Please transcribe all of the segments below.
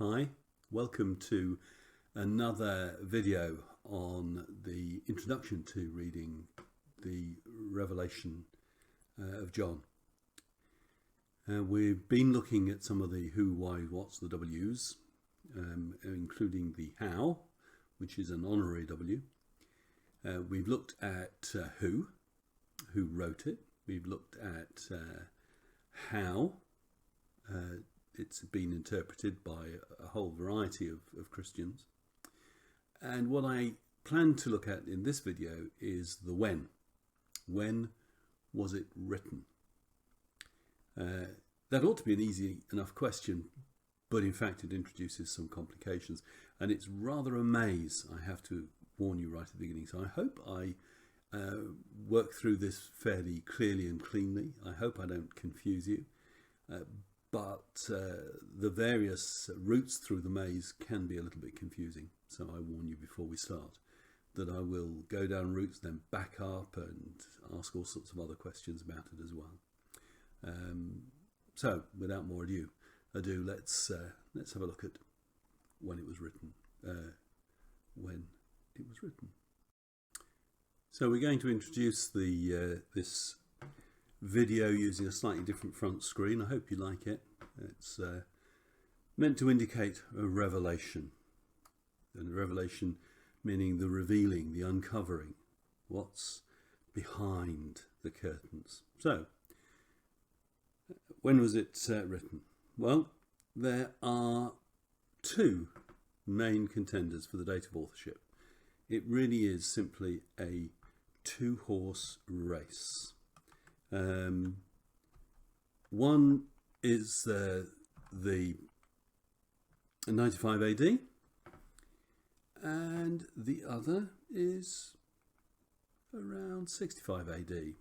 Hi, welcome to another video on the introduction to reading the Revelation of John. We've been looking at some of the who, why, what's, the W's, including the how, which is an honorary W. We've looked at who wrote it. We've looked at how it's been interpreted by a whole variety of Christians. And what I plan to look at in this video is the when. When was it written? That ought to be an easy enough question, but in fact it introduces some complications. And it's rather a maze, I have to warn you right at the beginning. So I hope I work through this fairly clearly and cleanly. I hope I don't confuse you. But the various routes through the maze can be a little bit confusing. So I warn you before we start that I will go down routes, then back up and ask all sorts of other questions about it as well. So without more ado, let's have a look at when it was written. So we're going to introduce this video using a slightly different front screen. I hope you like it. It's meant to indicate a revelation, and a revelation meaning the revealing, the uncovering, what's behind the curtains. So, when was it written? Well, there are two main contenders for the date of authorship. It really is simply a two-horse race. One is the 95 AD, and the other is around 65 AD,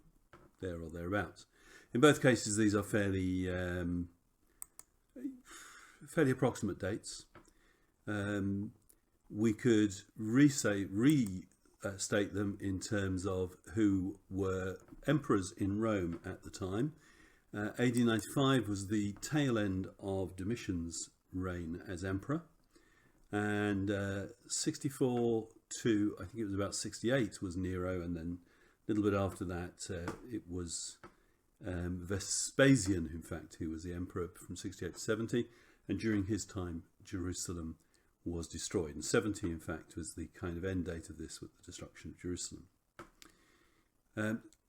there or thereabouts. In both cases, these are fairly approximate dates. We could restate them in terms of who were emperors in Rome at the time. AD 95 was the tail end of Domitian's reign as emperor, and 64 to I think it was about 68 was Nero, and then a little bit after that it was Vespasian, in fact, who was the emperor from 68 to 70, and during his time Jerusalem was destroyed, and 70 in fact was the kind of end date of this, with the destruction of Jerusalem.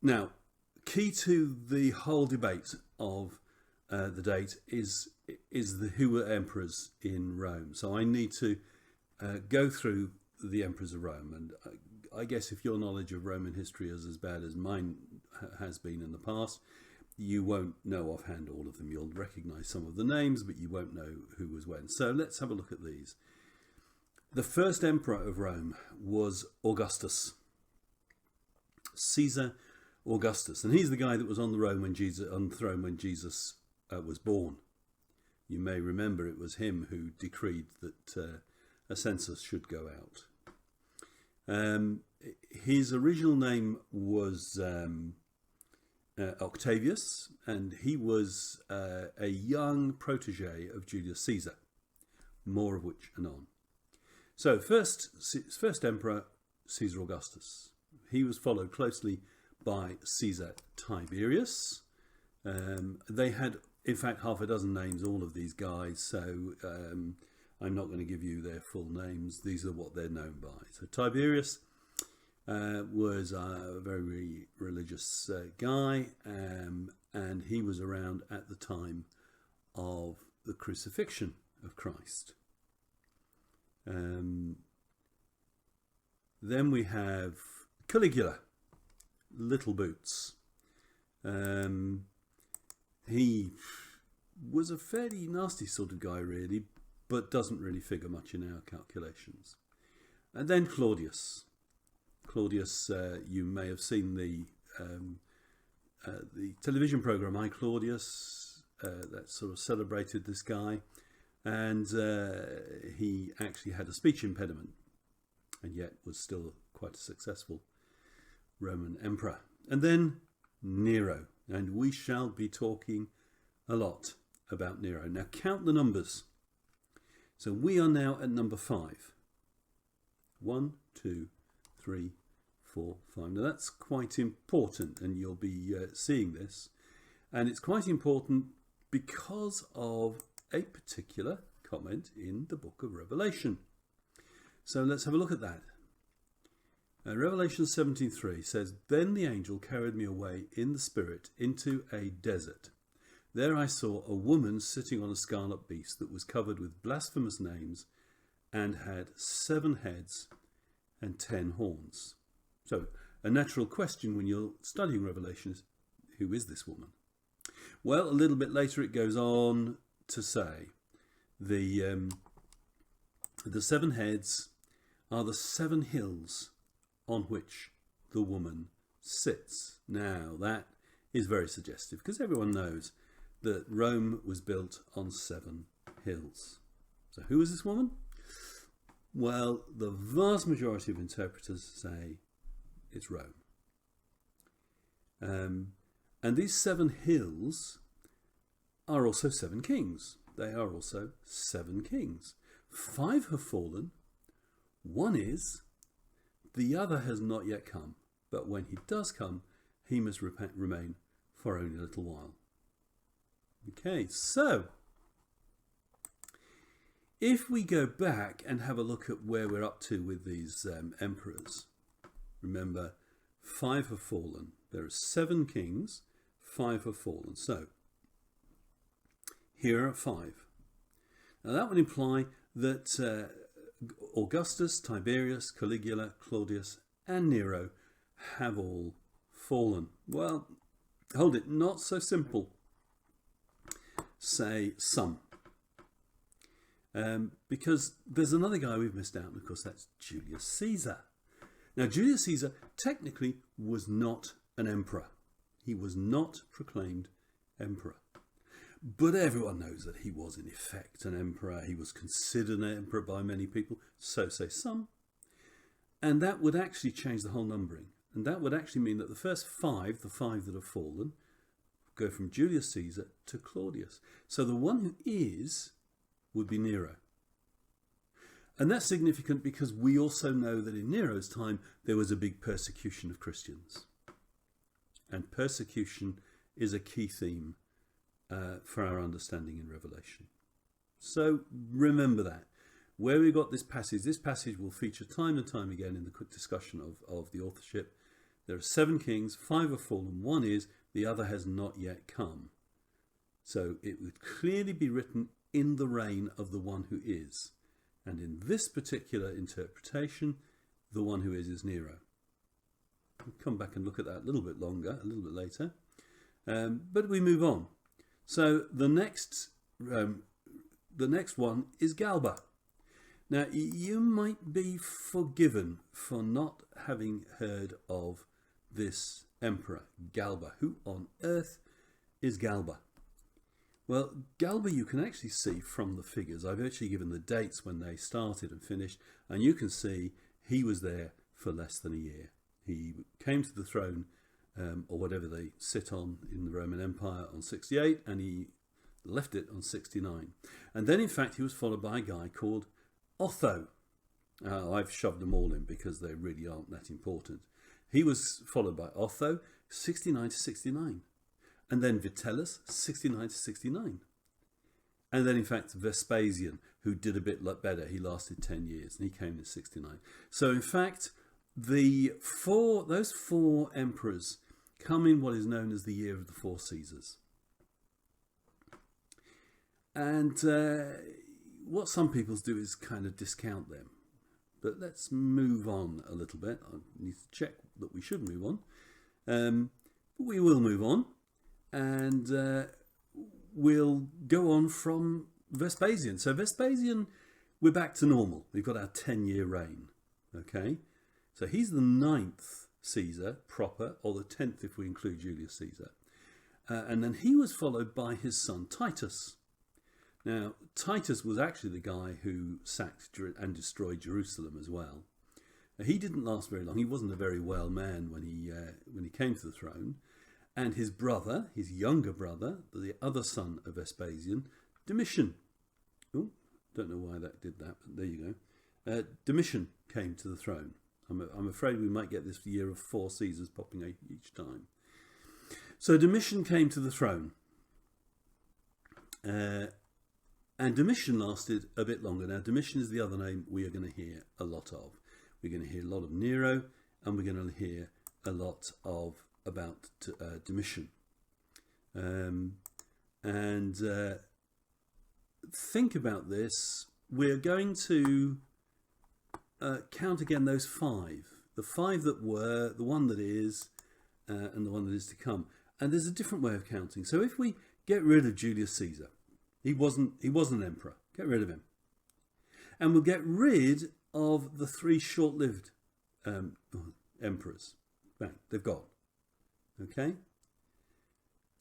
Now, key to the whole debate of the date is who were emperors in Rome. So I need to go through the emperors of Rome, and I guess if your knowledge of Roman history is as bad as mine has been in the past, you won't know offhand all of them. You'll recognise some of the names, but you won't know who was when. So let's have a look at these. The first emperor of Rome was Augustus, Caesar Augustus, and he's the guy that was on the throne when Jesus was born. You may remember it was him who decreed that a census should go out. His original name was Octavius, and he was a young protege of Julius Caesar, more of which anon. So first emperor, Caesar Augustus. He was followed closely by Caesar Tiberius. They had, in fact, half a dozen names, all of these guys, so I'm not going to give you their full names. These are what they're known by. So Tiberius was a very religious guy, and he was around at the time of the crucifixion of Christ. Then we have Caligula, Little Boots. He was a fairly nasty sort of guy, really, but doesn't really figure much in our calculations. And then Claudius. Claudius, you may have seen the television program I, Claudius, that sort of celebrated this guy, and he actually had a speech impediment, and yet was still quite a successful Roman emperor. And then Nero, and we shall be talking a lot about Nero. Now count the numbers. So we are now at number 5. 1, 2, 3, 4, 5. Now that's quite important, and you'll be seeing this. And it's quite important because of a particular comment in the book of Revelation. So let's have a look at that. Revelation 17:3 says, "Then the angel carried me away in the spirit into a desert. There I saw a woman sitting on a scarlet beast that was covered with blasphemous names and had 7 heads and 10 horns." So a natural question when you're studying Revelation is, who is this woman? Well, a little bit later it goes on to say the 7 heads are the 7 hills on which the woman sits. Now that is very suggestive because everyone knows that Rome was built on 7 hills. So who is this woman? Well, the vast majority of interpreters say it's Rome. And these 7 hills are also 7 kings. They are also 7 kings. 5 have fallen. 1 is. The other has not yet come. But when he does come, he must remain for only a little while. Okay, so if we go back and have a look at where we're up to with these emperors, remember 5 have fallen. There are 7 kings, 5 have fallen. So here are 5. Now that would imply that Augustus, Tiberius, Caligula, Claudius and Nero have all fallen. Well, hold it, not so simple. Say some. Because there's another guy we've missed out, and of course that's Julius Caesar. Now Julius Caesar technically was not an emperor. He was not proclaimed emperor. But everyone knows that he was in effect an emperor. He was considered an emperor by many people, so say some. And that would actually change the whole numbering. And that would actually mean that the first 5, the 5 that have fallen, go from Julius Caesar to Claudius. So the one who is would be Nero. And that's significant because we also know that in Nero's time there was a big persecution of Christians. And persecution is a key theme for our understanding in Revelation. So remember that. Where we got this passage will feature time and time again in the quick discussion of the authorship. There are 7 kings, 5 have fallen, 1 is, the other has not yet come. So it would clearly be written in the reign of the one who is. And in this particular interpretation, the one who is Nero. We'll come back and look at that a little bit later. But we move on. So the next one is Galba. Now you might be forgiven for not having heard of this emperor, Galba. Who on earth is Galba? Well, Galba you can actually see from the figures. I've actually given the dates when they started and finished, and you can see he was there for less than a year. He came to the throne, or whatever they sit on in the Roman Empire, on 68, and he left it on 69. And then in fact he was followed by a guy called Otho. I've shoved them all in because they really aren't that important. He was followed by Otho, 69 to 69. And then Vitellius, 69 to 69. And then in fact Vespasian, who did a bit better. He lasted 10 years and he came in 69. So in fact, those 4 emperors come in what is known as the year of the 4 Caesars. And what some people do is kind of discount them. But let's move on a little bit. I need to check that we should move on. But we will move on. And we'll go on from Vespasian. So Vespasian, we're back to normal. We've got our 10-year reign. Okay? So he's the 9th Caesar proper, or the 10th if we include Julius Caesar. And then he was followed by his son Titus. Now, Titus was actually the guy who sacked and destroyed Jerusalem as well. He didn't last very long. He wasn't a very well man when he came to the throne. And his brother, his younger brother, the other son of Vespasian, Domitian. Don't know why that did that, but there you go. Domitian came to the throne. I'm afraid we might get this year of 4 Caesars popping each time. So Domitian came to the throne. And Domitian lasted a bit longer. Now, Domitian is the other name we are going to hear a lot of. We're going to hear a lot of Nero, and we're going to hear a lot about Domitian. Think about this. We're going to count again those 5. The 5 that were, the one that is, and the one that is to come. And there's a different way of counting. So if we get rid of Julius Caesar, he wasn't an emperor. Get rid of him. And we'll get rid of the 3 short-lived emperors. Bang, they've gone. Okay?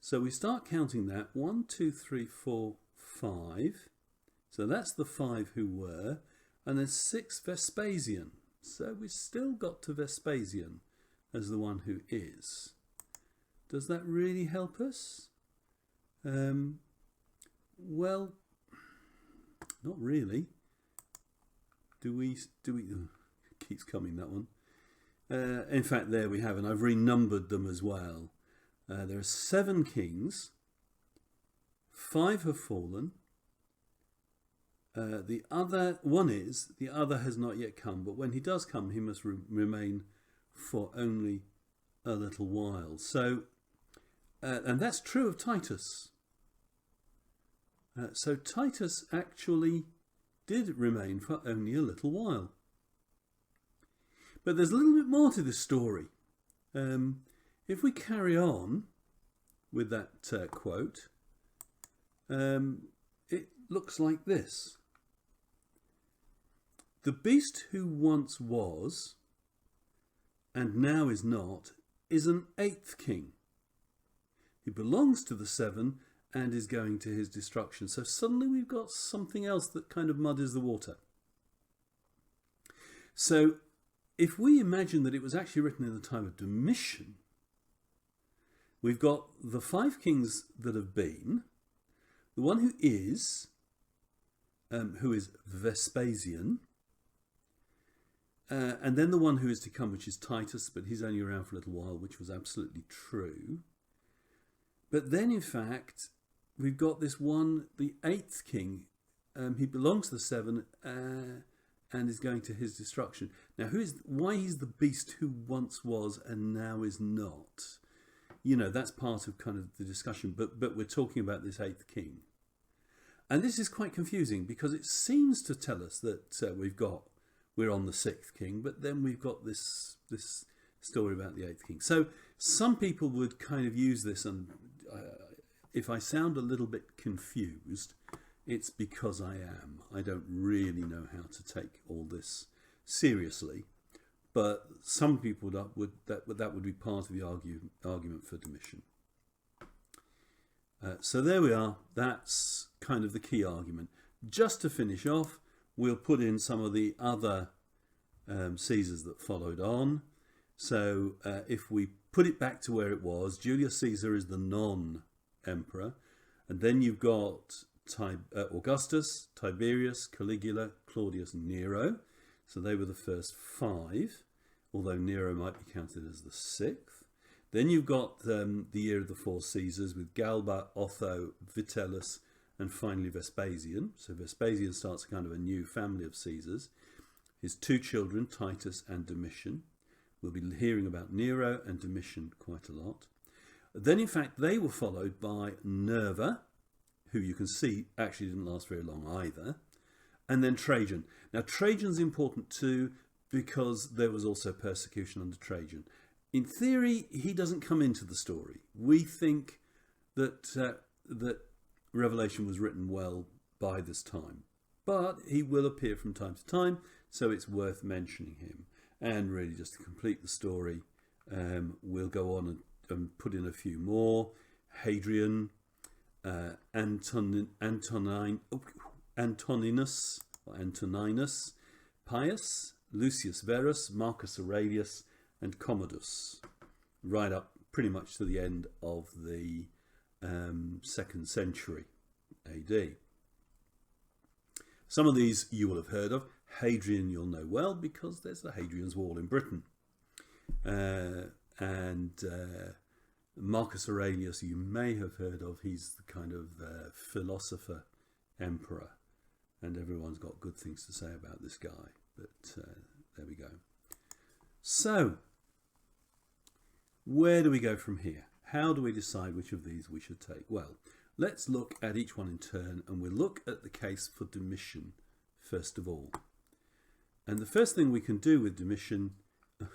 So we start counting that. 1, 2, 3, 4, 5. So that's the 5 who were. And then 6 Vespasian. So we've still got to Vespasian as the one who is. Does that really help us? Well, not really. Do we? Keeps coming, that one. In fact, there we have, and I've renumbered them as well. There are 7 kings. 5 have fallen. The other has not yet come, but when he does come, he must remain for only a little while. So, and that's true of Titus. So Titus actually did remain for only a little while. But there's a little bit more to this story. If we carry on with that quote, it looks like this. The beast who once was, and now is not, is an 8th king. He belongs to the 7 and is going to his destruction. So suddenly we've got something else that kind of muddies the water. So if we imagine that it was actually written in the time of Domitian, we've got the 5 kings that have been, the one who is Vespasian, and then the one who is to come, which is Titus, but he's only around for a little while, which was absolutely true. But then, in fact, we've got this one, the 8th king. He belongs to the 7 and is going to his destruction. Now, why he's the beast who once was and now is not? You know, that's part of kind of the discussion. But we're talking about this 8th king. And this is quite confusing because it seems to tell us that we're on the 6th king, but then we've got this story about the 8th king. So some people would kind of use this, and if I sound a little bit confused, it's because I am. I don't really know how to take all this seriously, but some people that would be part of the argument for Domitian. So there we are. That's kind of the key argument. Just to finish off, we'll put in some of the other Caesars that followed on. So if we put it back to where it was, Julius Caesar is the non-emperor. And then you've got Augustus, Tiberius, Caligula, Claudius, Nero. So they were the first 5, although Nero might be counted as the 6th. Then you've got the year of the 4 Caesars with Galba, Otho, Vitellius, and finally Vespasian. So Vespasian starts kind of a new family of Caesars. His 2 children, Titus and Domitian. We'll be hearing about Nero and Domitian quite a lot. Then, in fact, they were followed by Nerva, who you can see actually didn't last very long either. And then Trajan. Now, Trajan's important too because there was also persecution under Trajan. In theory, he doesn't come into the story. We think that Revelation was written well by this time. But he will appear from time to time, so it's worth mentioning him. And really, just to complete the story, we'll go on and put in a few more. Hadrian, Antoninus, Pius, Lucius Verus, Marcus Aurelius, and Commodus, right up pretty much to the end of the 2nd century AD. Some of these you will have heard of. Hadrian you'll know well because there's the Hadrian's Wall in Britain. And Marcus Aurelius you may have heard of. He's the kind of philosopher emperor, and everyone's got good things to say about this guy. But there we go. So, where do we go from here? How do we decide which of these we should take? Well, let's look at each one in turn, and we'll look at the case for Domitian first of all. And the first thing we can do with Domitian,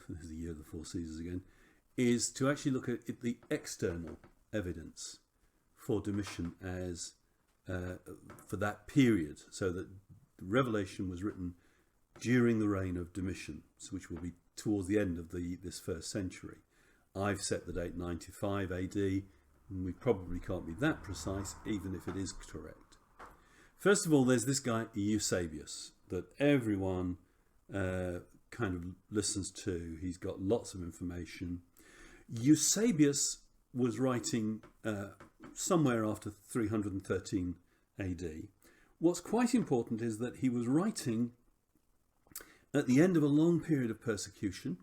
there's the year of the four Caesars again, is to actually look at the external evidence for Domitian as for that period, so that the Revelation was written during the reign of Domitian, which will be towards the end of this first century. I've set the date 95 AD, and we probably can't be that precise, even if it is correct. First of all, there's this guy Eusebius that everyone kind of listens to. He's got lots of information. Eusebius was writing somewhere after 313 AD. What's quite important is that he was writing at the end of a long period of persecution,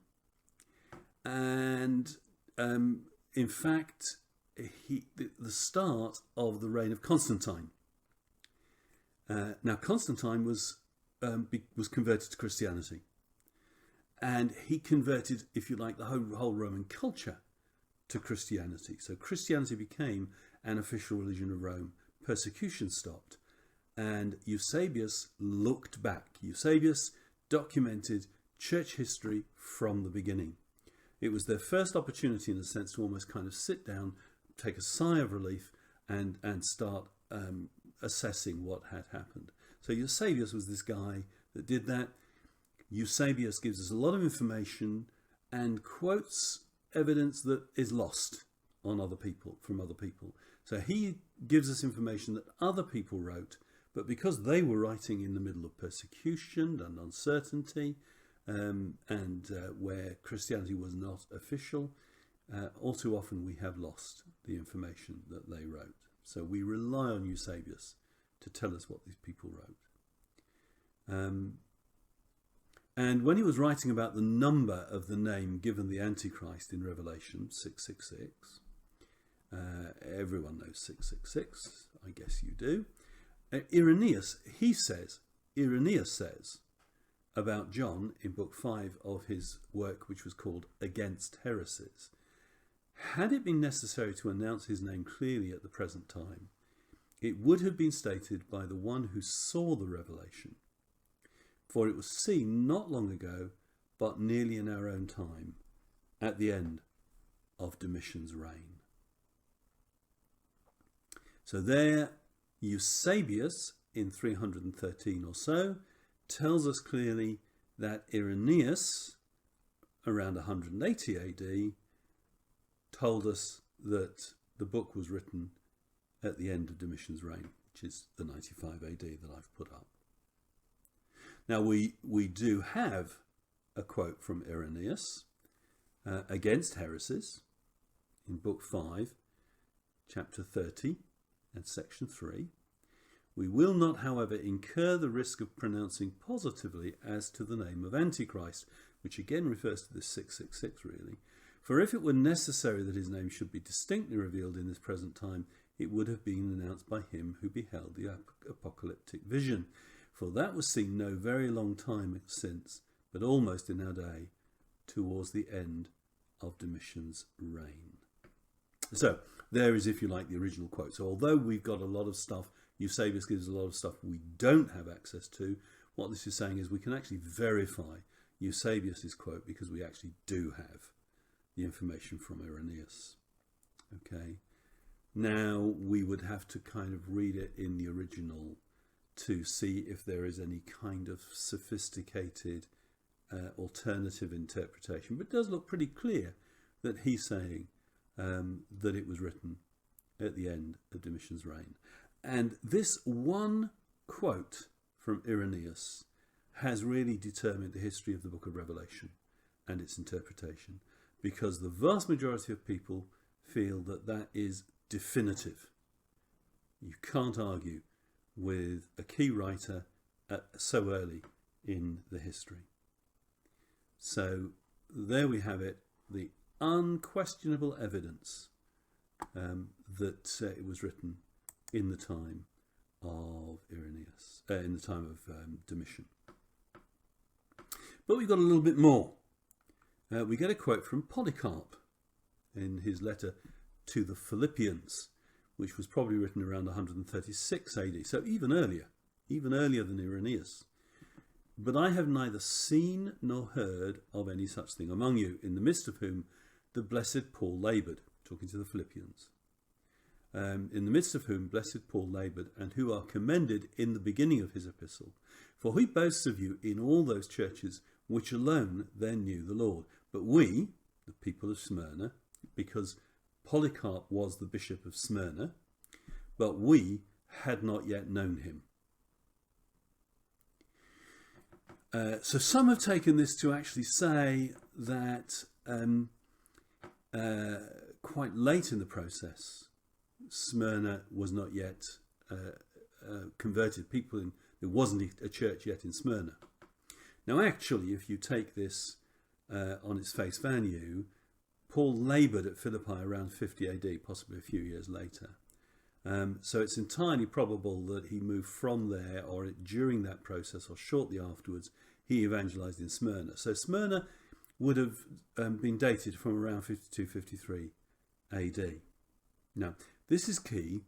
and in fact the start of the reign of Constantine. Now Constantine was converted to Christianity, and he converted, if you like, the whole Roman culture to Christianity. So Christianity became an official religion of Rome. Persecution stopped, and Eusebius looked back. Eusebius documented church history from the beginning. It was their first opportunity, in a sense, to almost kind of sit down, take a sigh of relief, and start assessing what had happened. So Eusebius was this guy that did that. Eusebius gives us a lot of information and quotes evidence that is lost on other people, from other people. So he gives us information that other people wrote, but because they were writing in the middle of persecution and uncertainty, and where Christianity was not official, all too often we have lost the information that they wrote. So we rely on Eusebius to tell us what these people wrote. And when he was writing about the number of the name given the Antichrist in Revelation 666, everyone knows 666, I guess you do. Irenaeus says about John in book 5 of his work, which was called Against Heresies, had it been necessary to announce his name clearly at the present time, it would have been stated by the one who saw the revelation, for it was seen not long ago, but nearly in our own time, at the end of Domitian's reign. So there, Eusebius, in 313 or so, tells us clearly that Irenaeus, around 180 AD, told us that the book was written at the end of Domitian's reign, which is the 95 AD that I've put up. Now we do have a quote from Irenaeus against heresies in book 5, chapter 30 and section 3. We will not, however, incur the risk of pronouncing positively as to the name of Antichrist, which again refers to this 666 really. For if it were necessary that his name should be distinctly revealed in this present time, it would have been announced by him who beheld the apocalyptic vision. For that was seen no very long time since, but almost in our day, towards the end of Domitian's reign. So there is, if you like, the original quote. So although we've got a lot of stuff, Eusebius gives a lot of stuff we don't have access to, what this is saying is we can actually verify Eusebius's quote because we actually do have the information from Irenaeus. Okay. Now we would have to kind of read it in the original to see if there is any kind of sophisticated alternative interpretation. But it does look pretty clear that he's saying that it was written at the end of Domitian's reign. And this one quote from Irenaeus has really determined the history of the book of Revelation and its interpretation, because the vast majority of people feel that that is definitive. You can't argue with a key writer so early in the history. So there we have it, the unquestionable evidence that it was written in the time of Irenaeus, in the time of Domitian. But we've got a little bit more. We get a quote from Polycarp in his letter to the Philippians, which was probably written around 136 AD, so even earlier than Irenaeus. But I have neither seen nor heard of any such thing among you, in the midst of whom the blessed Paul laboured, talking to the Philippians, in the midst of whom blessed Paul laboured, and who are commended in the beginning of his epistle. For he boasts of you in all those churches which alone then knew the Lord. But we, the people of Smyrna, because Polycarp was the bishop of Smyrna, but we had not yet known him. So some have taken this to actually say that quite late in the process, Smyrna was not yet converted. There wasn't a church yet in Smyrna. Now actually, if you take this on its face value, Paul laboured at Philippi around 50 AD, possibly a few years later. So it's entirely probable that he moved from there, or during that process, or shortly afterwards, he evangelized in Smyrna. So Smyrna would have been dated from around 52-53 AD. Now, this is key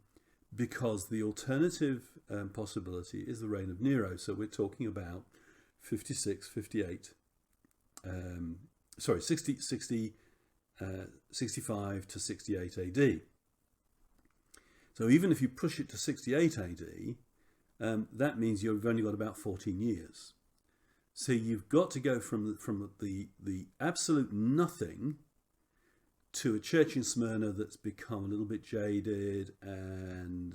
because the alternative possibility is the reign of Nero. So we're talking about 65 to 68 AD. So even if you push it to 68 AD, that means you've only got about 14 years. So you've got to go from the absolute nothing to a church in Smyrna that's become a little bit jaded and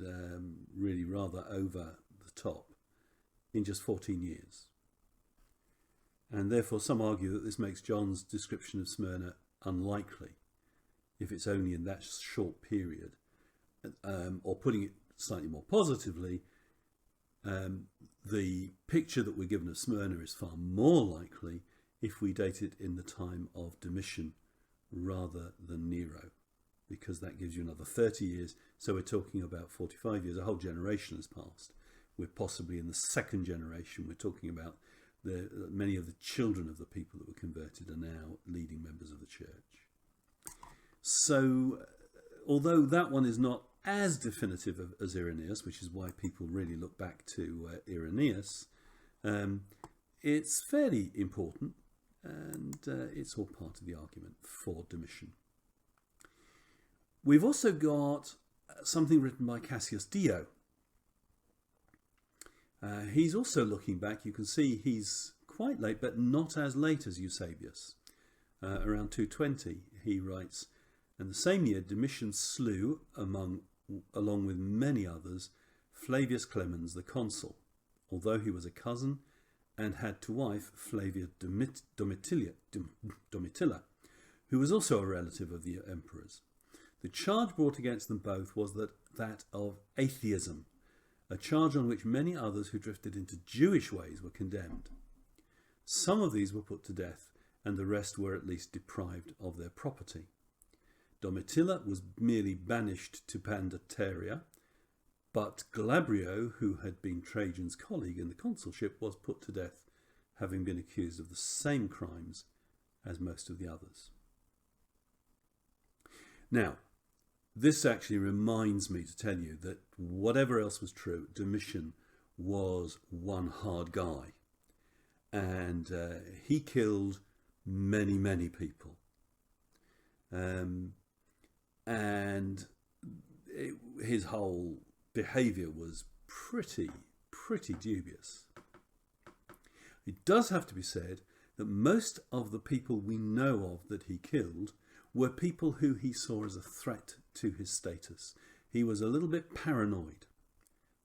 really rather over the top in just 14 years. And therefore some argue that this makes John's description of Smyrna unlikely if it's only in that short period. Or putting it slightly more positively, the picture that we're given of Smyrna is far more likely if we date it in the time of Domitian rather than Nero, because that gives you another 30 years. So we're talking about 45 years. A whole generation has passed. We're possibly in the second generation. We're talking about many of the children of the people that were converted are now leading members of the church. So although that one is not as definitive as Irenaeus, which is why people really look back to Irenaeus, it's fairly important, and it's all part of the argument for Domitian. We've also got something written by Cassius Dio. He's also looking back. You can see he's quite late, but not as late as Eusebius. Around 220, he writes, "And the same year Domitian slew, along with many others, Flavius Clemens the consul, although he was a cousin and had to wife Flavia Domitilla, who was also a relative of the emperor's. The charge brought against them both was that of atheism, a charge on which many others who drifted into Jewish ways were condemned. Some of these were put to death, and the rest were at least deprived of their property. Domitilla was merely banished to Pandateria, but Glabrio, who had been Trajan's colleague in the consulship, was put to death, having been accused of the same crimes as most of the others." Now, this actually reminds me to tell you that whatever else was true, Domitian was one hard guy, and he killed many, many people. And his whole behaviour was pretty dubious. It does have to be said that most of the people we know of that he killed were people who he saw as a threat to his status. He was a little bit paranoid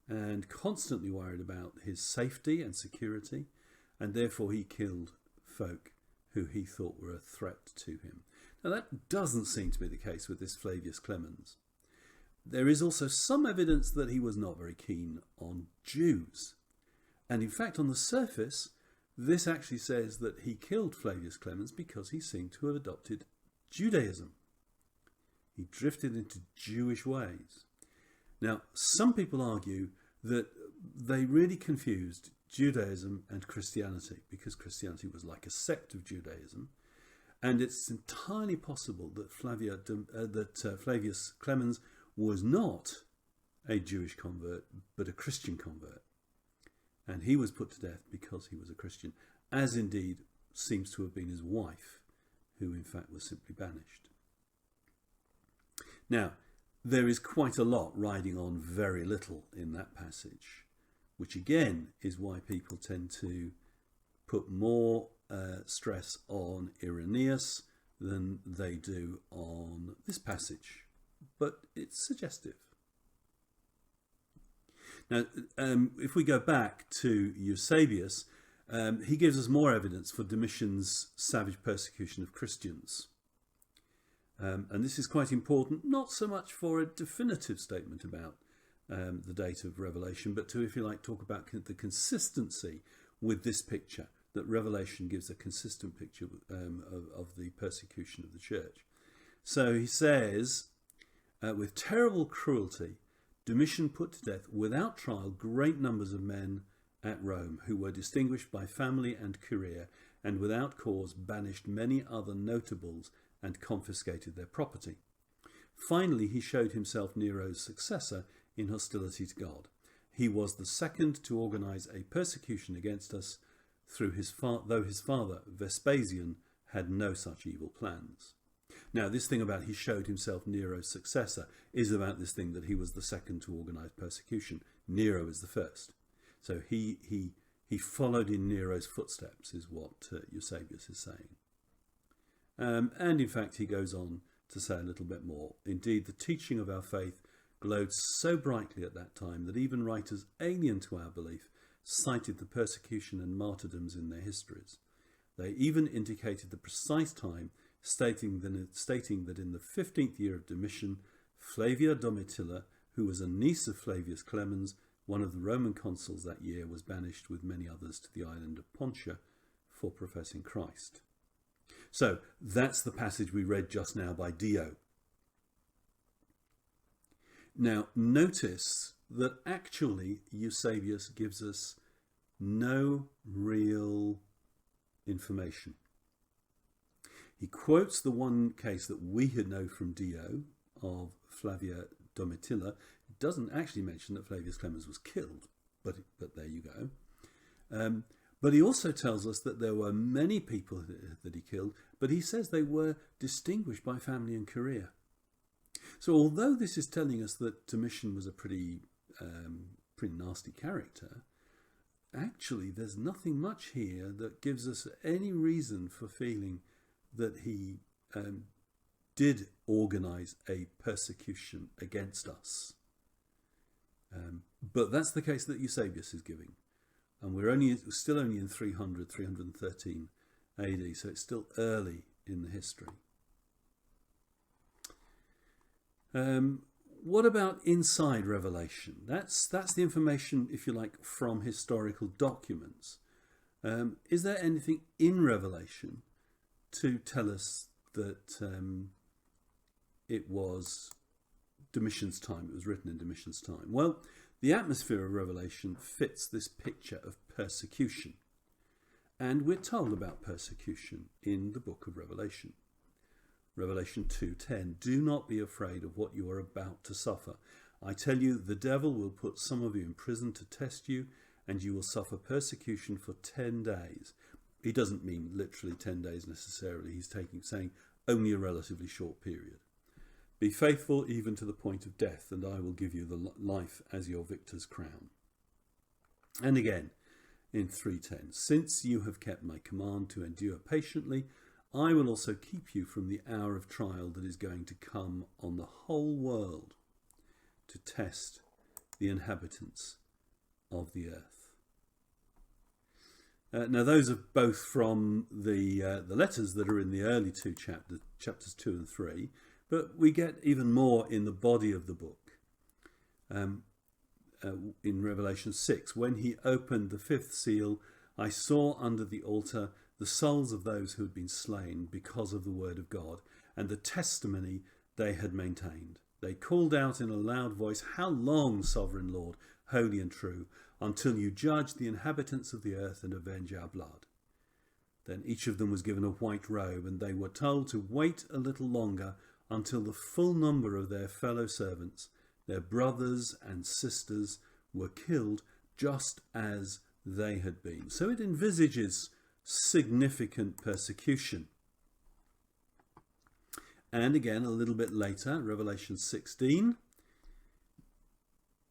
and constantly worried about his safety and security, and therefore he killed folk who he thought were a threat to him. Now that doesn't seem to be the case with this Flavius Clemens. There is also some evidence that he was not very keen on Jews. And in fact, on the surface, this actually says that he killed Flavius Clemens because he seemed to have adopted Judaism. He drifted into Jewish ways. Now, some people argue that they really confused Judaism and Christianity, because Christianity was like a sect of Judaism, and it's entirely possible that Flavius Clemens was not a Jewish convert, but a Christian convert. And he was put to death because he was a Christian, as indeed seems to have been his wife, who in fact was simply banished. Now, there is quite a lot riding on very little in that passage, which again is why people tend to put more stress on Irenaeus than they do on this passage. But it's suggestive. Now, if we go back to Eusebius, he gives us more evidence for Domitian's savage persecution of Christians. And this is quite important, not so much for a definitive statement about the date of Revelation, but to, if you like, talk about the consistency with this picture, that Revelation gives a consistent picture of the persecution of the church. So he says, with terrible cruelty, Domitian put to death without trial great numbers of men at Rome, who were distinguished by family and career, and without cause banished many other notables and confiscated their property. Finally, he showed himself Nero's successor in hostility to God. He was the second to organize a persecution against us, though his father Vespasian had no such evil plans. Now, this thing about he showed himself Nero's successor is about this thing that he was the second to organize persecution. Nero is the first. So he followed in Nero's footsteps, is what Eusebius is saying. And in fact, he goes on to say a little bit more. Indeed, the teaching of our faith glowed so brightly at that time that even writers alien to our belief cited the persecution and martyrdoms in their histories. They even indicated the precise time, stating that in the 15th year of Domitian, Flavia Domitilla, who was a niece of Flavius Clemens, one of the Roman consuls that year, was banished with many others to the island of Pontia for professing Christ. So that's the passage we read just now by Dio. Now notice that actually Eusebius gives us no real information. He quotes the one case that we had know from Dio of Flavia Domitilla. It doesn't actually mention that Flavius Clemens was killed, but there you go. But he also tells us that there were many people that he killed, but he says they were distinguished by family and career. So although this is telling us that Domitian was a pretty nasty character, actually there's nothing much here that gives us any reason for feeling that he did organise a persecution against us. But that's the case that Eusebius is giving. And we're still only in 313 AD, so it's still early in the history. What about inside Revelation? That's the information, if you like, from historical documents. Is there anything in Revelation to tell us that it was Domitian's time, it was written in Domitian's time? Well, the atmosphere of Revelation fits this picture of persecution. And we're told about persecution in the book of Revelation. Revelation 2:10, do not be afraid of what you are about to suffer. I tell you, the devil will put some of you in prison to test you, and you will suffer persecution for 10 days. He doesn't mean literally 10 days necessarily. He's saying only a relatively short period. Be faithful even to the point of death, and I will give you the life as your victor's crown. And again, in 3:10, since you have kept my command to endure patiently, I will also keep you from the hour of trial that is going to come on the whole world to test the inhabitants of the earth. Now, those are both from the letters that are in the early two chapters 2 and 3, but we get even more in the body of the book. in Revelation 6, when he opened the fifth seal, I saw under the altar the souls of those who had been slain because of the word of God and the testimony they had maintained. They called out in a loud voice, "How long, sovereign Lord, holy and true, until you judge the inhabitants of the earth and avenge our blood?" Then each of them was given a white robe, and they were told to wait a little longer until the full number of their fellow servants, their brothers and sisters, were killed just as they had been. So it envisages significant persecution. And again, a little bit later, Revelation 16,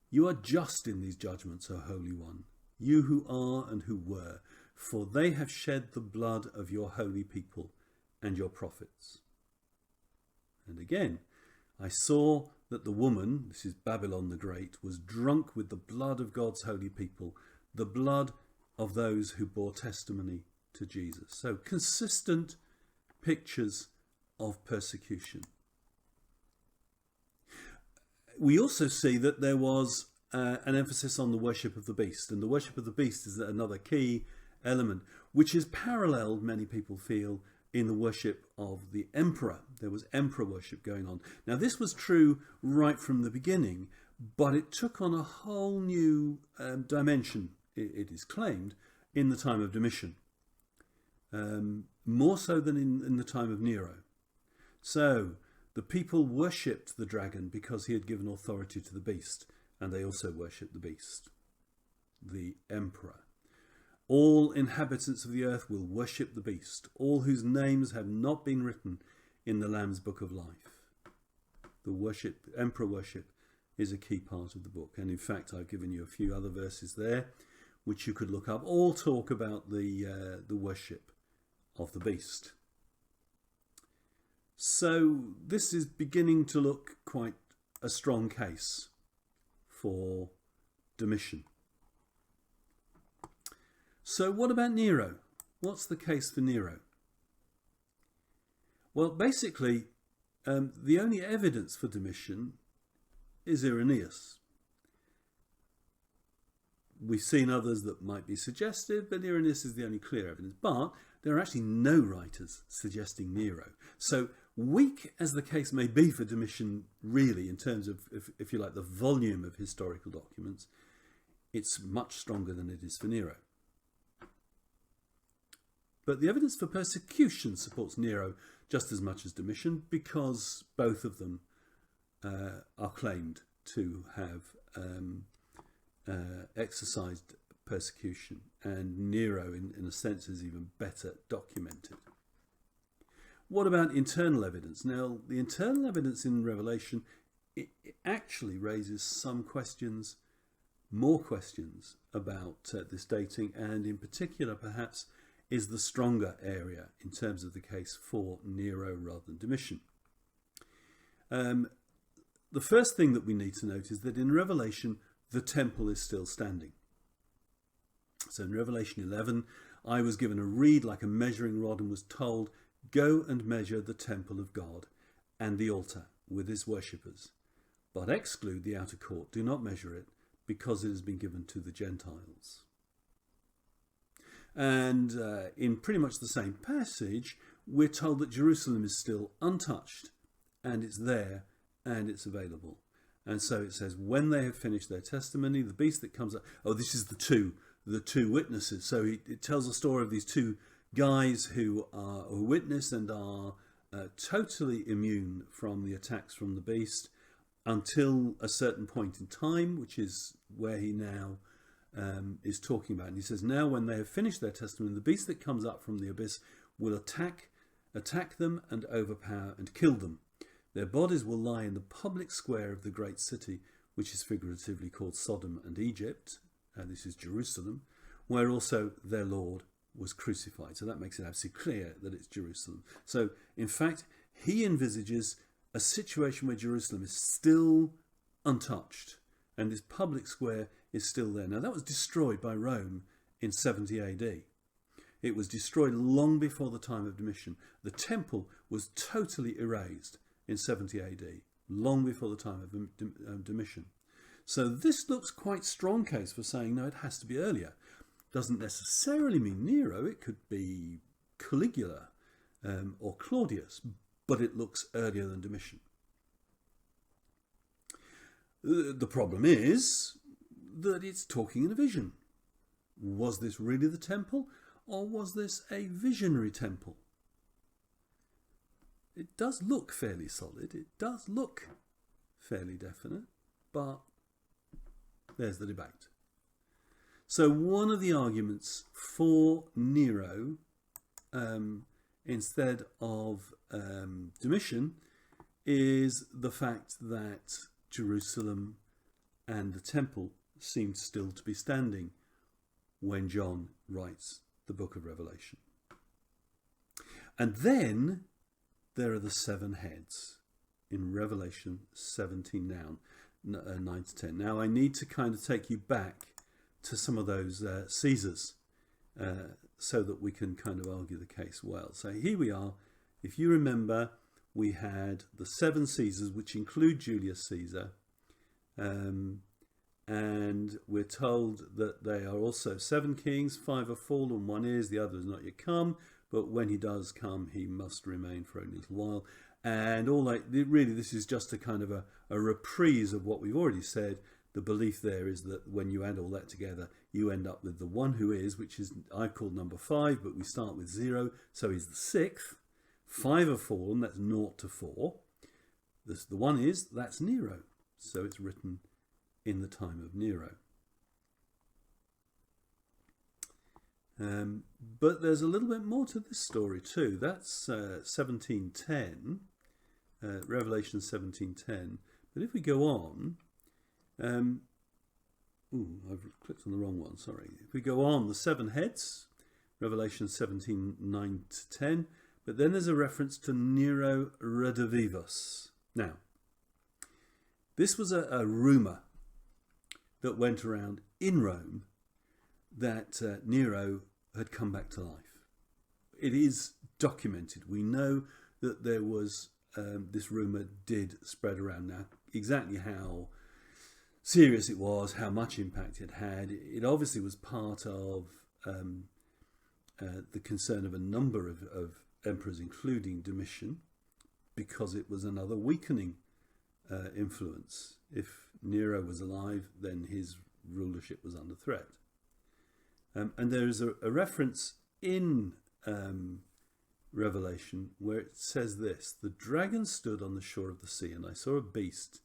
"You are just in these judgments, O Holy One, you who are and who were, for they have shed the blood of your holy people and your prophets." And again, I saw that the woman, this is Babylon the Great, was drunk with the blood of God's holy people, the blood of those who bore testimony to Jesus. So consistent pictures of persecution. We also see that there was an emphasis on the worship of the beast, and the worship of the beast is another key element, which is paralleled, many people feel, in the worship of the emperor. There was emperor worship going on. Now, this was true right from the beginning, but it took on a whole new dimension, it is claimed, in the time of Domitian, more so than in the time of Nero. So the people worshipped the dragon because he had given authority to the beast, and they also worshipped the beast, the emperor. All inhabitants of the earth will worship the beast, all whose names have not been written in the Lamb's book of life. The worship, emperor worship, is a key part of the book. And in fact, I've given you a few other verses there, which you could look up. All talk about the worship of the beast. So this is beginning to look quite a strong case for Domitian. So what about Nero? What's the case for Nero? Well, basically, the only evidence for Domitian is Irenaeus. We've seen others that might be suggestive, but Irenaeus is the only clear evidence. But there are actually no writers suggesting Nero. So weak as the case may be for Domitian, really, in terms of, if you like, the volume of historical documents, it's much stronger than it is for Nero. But the evidence for persecution supports Nero just as much as Domitian, because both of them are claimed to have exercised persecution, and Nero, in a sense, is even better documented. What about internal evidence? Now, the internal evidence in Revelation, it actually raises some questions, more questions about this dating, and in particular, perhaps, is the stronger area in terms of the case for Nero rather than Domitian. The first thing that we need to note is that in Revelation, the temple is still standing. So in Revelation 11, I was given a reed like a measuring rod and was told, "Go and measure the temple of God and the altar with his worshippers, but exclude the outer court. Do not measure it, because it has been given to the Gentiles." And in pretty much the same passage, we're told that Jerusalem is still untouched, and it's there, and it's available. And so it says, when they have finished their testimony, the beast that comes up... Oh, this is the two witnesses. So it tells a story of these two guys who are a witness and are totally immune from the attacks from the beast until a certain point in time, which is where he now is talking about. And he says, now when they have finished their testimony, the beast that comes up from the abyss will attack them and overpower and kill them. Their bodies will lie in the public square of the great city, which is figuratively called Sodom and Egypt. This is Jerusalem, where also their Lord was crucified. So that makes it absolutely clear that it's Jerusalem. So in fact, he envisages a situation where Jerusalem is still untouched and this public square is still there. Now, that was destroyed by Rome in 70 AD. It was destroyed long before the time of Domitian. The temple was totally erased in 70 AD, long before the time of Domitian. So this looks quite strong case for saying, no, it has to be earlier. Doesn't necessarily mean Nero. It could be Caligula or Claudius, but it looks earlier than Domitian. The problem is that it's talking in a vision. Was this really the temple, or was this a visionary temple? It does look fairly solid. It does look fairly definite, but there's the debate. So one of the arguments for Nero instead of Domitian is the fact that Jerusalem and the temple seemed still to be standing when John writes the book of Revelation. And then there are the 7 heads in Revelation 17 now, 9 to 10. Now I need to kind of take you back to some of those Caesars so that we can kind of argue the case well. So here we are. If you remember, we had the 7 Caesars, which include Julius Caesar, and we're told that they are also 7 kings. 5 are fallen, 1 is, the other has not yet come, but when he does come, he must remain for a little while. And all that, really, this is just a kind of a reprise of what we've already said. The belief there is that when you add all that together, you end up with the one who is, which is I've called number 5, but we start with 0, so he's the 6th. 5 are fallen, that's 0 to 4. The one is, that's Nero. So it's written in the time of Nero. But there's a little bit more to this story too. That's 1710, Revelation 17:10. But if we go on, I've clicked on the wrong one, sorry. If we go on, the 7 heads, Revelation 17:9 to 10, but then there's a reference to Nero redivivus. Now, this was a rumour that went around in Rome that Nero had come back to life. It is documented. We know that there was this rumour did spread around. Now, exactly how serious it was, how much impact it had, it obviously was part of the concern of a number of emperors, including Domitian, because it was another weakening influence. If Nero was alive, then his rulership was under threat. And there is a reference in Revelation where it says this: the dragon stood on the shore of the sea, and I saw a beast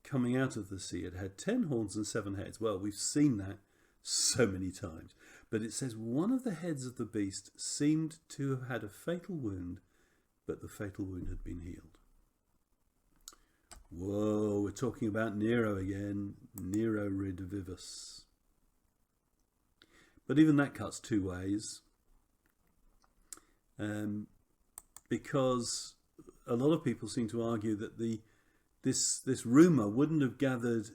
coming out of the sea. It had 10 horns and 7 heads. Well, we've seen that so many times. But it says one of the heads of the beast seemed to have had a fatal wound, but the fatal wound had been healed. Whoa, we're talking about Nero again. Nero redivivus. But even that cuts 2 ways. Because a lot of people seem to argue that this rumour wouldn't have gathered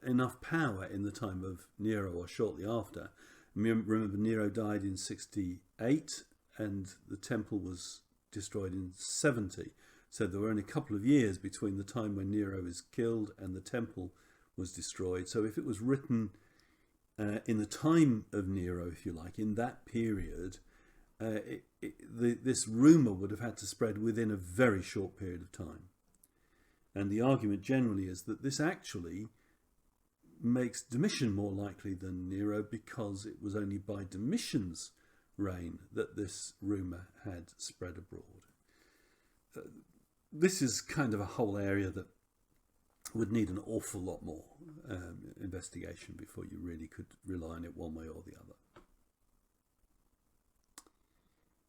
enough power in the time of Nero or shortly after. Remember, Nero died in 68 and the temple was destroyed in 70. So there were only a couple of years between the time when Nero was killed and the temple was destroyed. So if it was written in the time of Nero, if you like, in that period, this rumour would have had to spread within a very short period of time. And the argument generally is that this actually makes Domitian more likely than Nero, because it was only by Domitian's reign that this rumour had spread abroad. This is kind of a whole area that would need an awful lot more investigation before you really could rely on it one way or the other.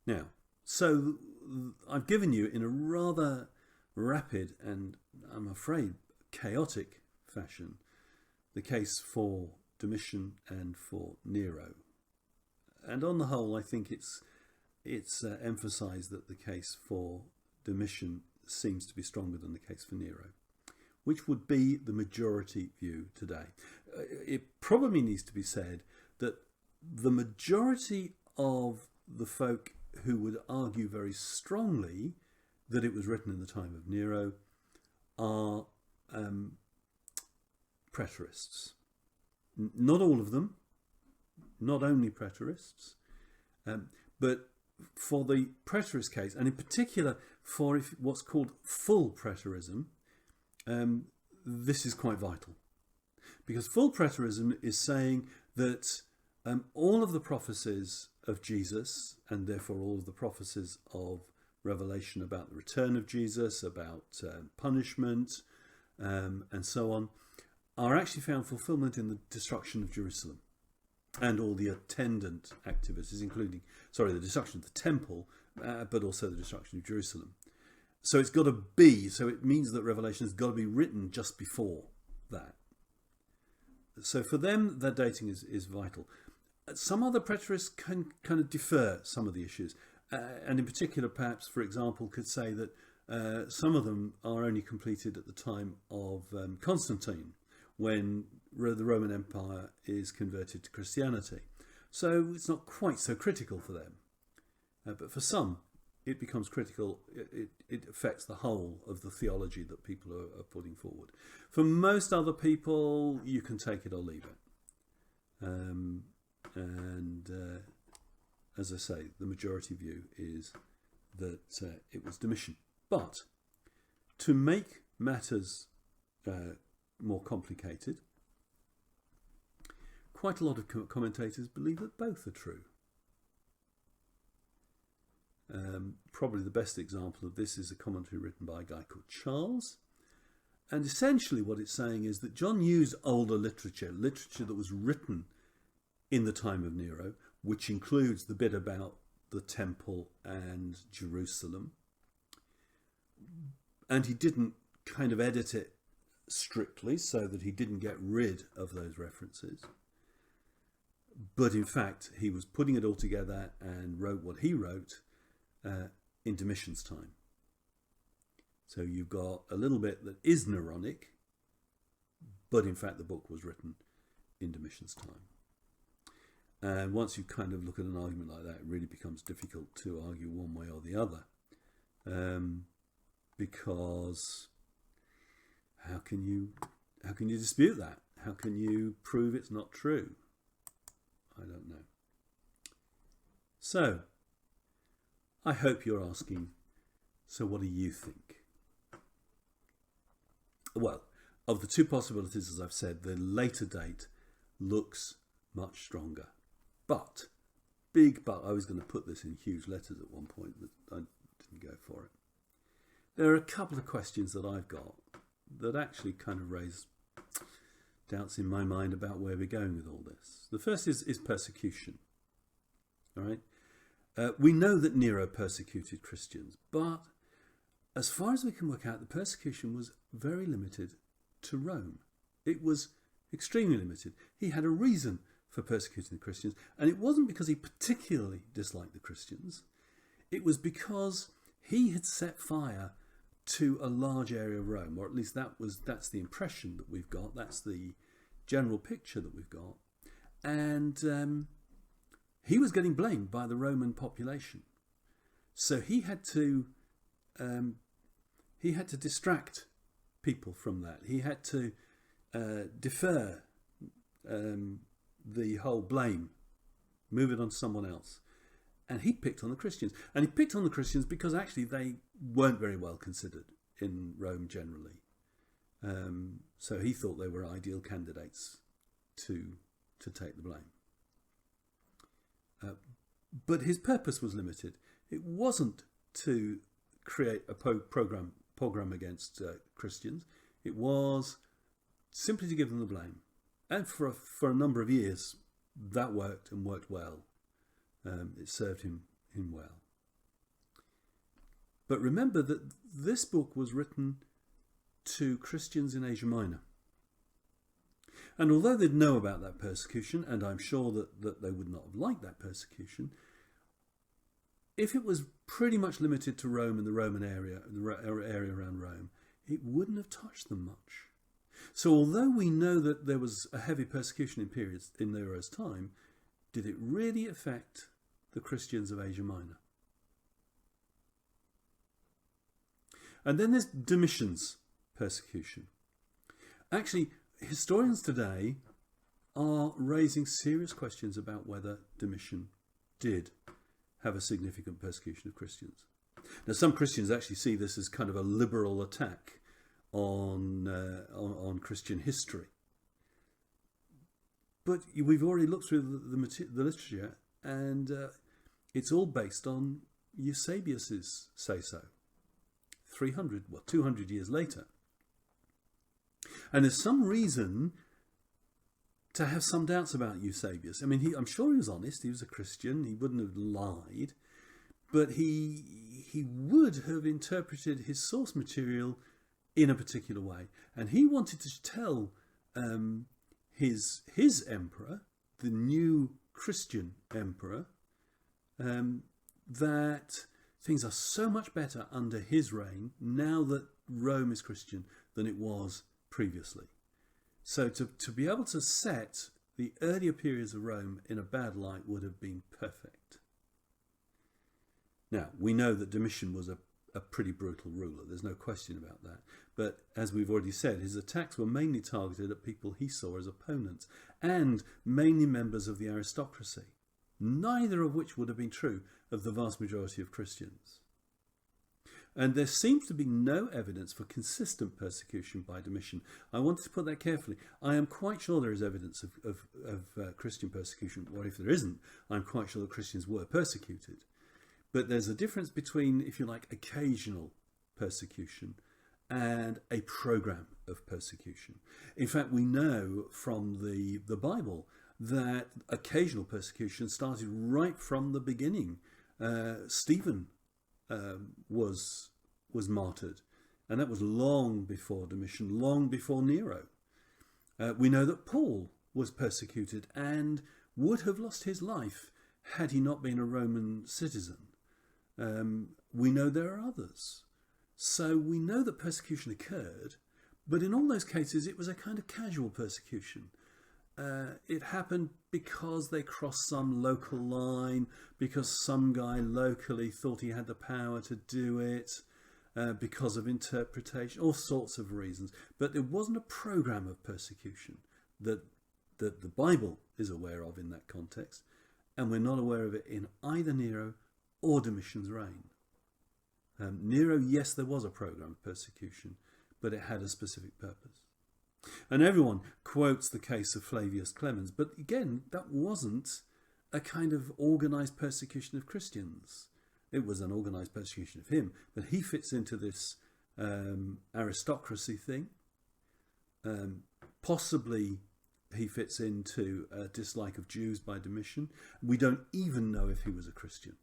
Now, so I've given you in a rather rapid and, I'm afraid, chaotic fashion the case for Domitian and for Nero. And on the whole, I think it's emphasised that the case for Domitian seems to be stronger than the case for Nero, which would be the majority view today. It probably needs to be said that the majority of the folk who would argue very strongly that it was written in the time of Nero are preterists. Not all of them, not only preterists, but for the preterist case, and in particular for what's called full preterism, this is quite vital. Because full preterism is saying that all of the prophecies of Jesus, and therefore all of the prophecies of Revelation about the return of Jesus, about punishment, and so on, are actually found fulfillment in the destruction of Jerusalem and all the attendant activities, including, the destruction of the temple, but also the destruction of Jerusalem. So it's got to be, so it means that Revelation has got to be written just before that. So for them, their dating is vital. Some other preterists can kind of defer some of the issues. And in particular, perhaps, for example, could say that some of them are only completed at the time of Constantine, when the Roman Empire is converted to Christianity. So it's not quite so critical for them. But for some, it becomes critical. It affects the whole of the theology that people are putting forward. For most other people, you can take it or leave it. As I say, the majority view is that it was Domitian. But to make matters more complicated, quite a lot of commentators believe that both are true. Probably the best example of this is a commentary written by a guy called Charles. And essentially what it's saying is that John used older literature that was written in the time of Nero, which includes the bit about the temple and Jerusalem. And he didn't kind of edit it strictly so that he didn't get rid of those references. But in fact, he was putting it all together and wrote what he wrote in Domitian's time. So you've got a little bit that is Neronic, but in fact the book was written in Domitian's time. And once you kind of look at an argument like that, it really becomes difficult to argue one way or the other. Because how can you dispute that? How can you prove it's not true? I don't know. So, I hope you're asking, so what do you think? Well, of the two possibilities, as I've said, the later date looks much stronger. But, big but, I was going to put this in huge letters at one point, but I didn't go for it. There are a couple of questions that I've got that actually kind of raise doubts in my mind about where we're going with all this. The first is persecution. All right. We know that Nero persecuted Christians, but as far as we can work out, the persecution was very limited to Rome. It was extremely limited. He had a reason for persecuting the Christians, and it wasn't because he particularly disliked the Christians. It was because he had set fire to a large area of Rome, or at least that's the impression that we've got. That's the general picture that we've got. And he was getting blamed by the Roman population. So he had to distract people from that. He had to defer the whole blame, move it on to someone else. And he picked on the Christians. And he picked on the Christians because actually they weren't very well considered in Rome generally. So he thought they were ideal candidates to take the blame. But his purpose was limited. It wasn't to create a pogrom against Christians. It was simply to give them the blame. And for a number of years, that worked and worked well. It served him well. But remember that this book was written to Christians in Asia Minor. And although they'd know about that persecution, and I'm sure that they would not have liked that persecution, if it was pretty much limited to Rome and the Roman area, the area around Rome, it wouldn't have touched them much. So although we know that there was a heavy persecution in Nero's time, did it really affect the Christians of Asia Minor? And then there's Domitian's persecution. Actually, historians today are raising serious questions about whether Domitian did have a significant persecution of Christians. Now, some Christians actually see this as kind of a liberal attack on Christian history. But we've already looked through the literature, and it's all based on Eusebius's say-so. 200 years later. And there's some reason to have some doubts about Eusebius. I mean, I'm sure he was honest. He was a Christian. He wouldn't have lied. But he would have interpreted his source material in a particular way. And he wanted to tell his emperor, the new Christian emperor, that things are so much better under his reign now that Rome is Christian than it was previously. So to be able to set the earlier periods of Rome in a bad light would have been perfect. Now, we know that Domitian was a pretty brutal ruler. There's no question about that. But as we've already said, his attacks were mainly targeted at people he saw as opponents and mainly members of the aristocracy, neither of which would have been true of the vast majority of Christians. And there seems to be no evidence for consistent persecution by Domitian. I wanted to put that carefully. I am quite sure there is evidence of Christian persecution, or if there isn't, I'm quite sure that Christians were persecuted. But there's a difference between, if you like, occasional persecution and a program of persecution. In fact, we know from the Bible that occasional persecution started right from the beginning. Stephen was martyred, and that was long before Domitian, long before Nero. We know that Paul was persecuted and would have lost his life had he not been a Roman citizen. We know there are others. So we know that persecution occurred, but in all those cases it was a kind of casual persecution. It happened because they crossed some local line, because some guy locally thought he had the power to do it, because of interpretation, all sorts of reasons. But there wasn't a program of persecution that the Bible is aware of in that context, and we're not aware of it in either Nero or Domitian's reign. Nero, yes, there was a program of persecution, but it had a specific purpose. And everyone quotes the case of Flavius Clemens, but again, that wasn't a kind of organised persecution of Christians. It was an organised persecution of him, but he fits into this aristocracy thing. Possibly he fits into a dislike of Jews by Domitian. We don't even know if he was a Christian.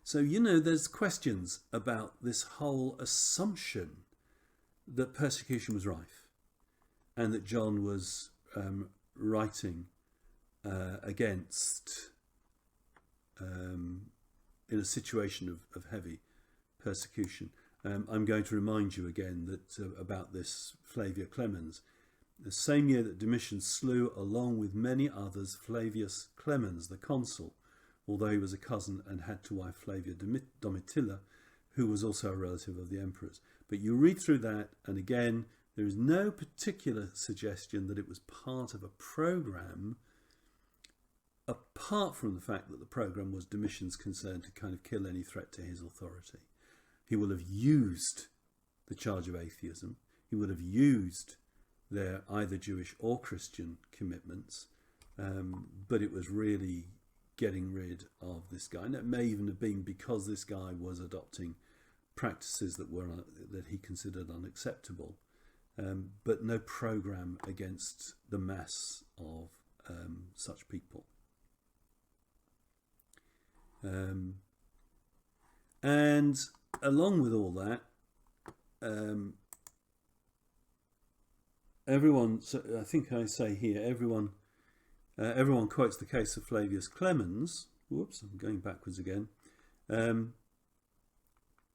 So, there's questions about this whole assumption that persecution was rife and that John was writing against in a situation of heavy persecution. I'm going to remind you again that about this Flavia Clemens. The same year that Domitian slew, along with many others, Flavius Clemens, the consul, although he was a cousin and had to wife Flavia Domitilla, who was also a relative of the emperor's. But you read through that, and again, there is no particular suggestion that it was part of a program, apart from the fact that the program was Domitian's concern to kind of kill any threat to his authority. He will have used the charge of atheism. He would have used their either Jewish or Christian commitments, but it was really getting rid of this guy. And it may even have been because this guy was adopting practices that he considered unacceptable, but no program against the mass of such people. And along with all that, everyone, so I think I say here, everyone quotes the case of Flavius Clemens. Whoops, I'm going backwards again.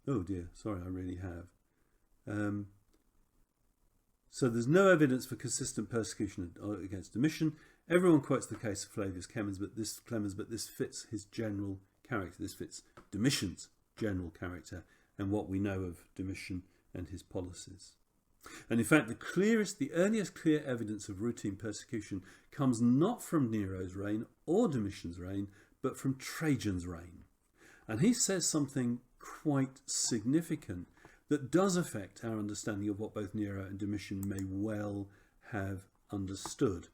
Oh dear, sorry, I really have. So there's no evidence for consistent persecution against Domitian. Everyone quotes the case of Flavius Clemens, but this fits his general character. This fits Domitian's general character and what we know of Domitian and his policies. And in fact, the earliest clear evidence of routine persecution comes not from Nero's reign or Domitian's reign, but from Trajan's reign. And he says something quite significant that does affect our understanding of what both Nero and Domitian may well have understood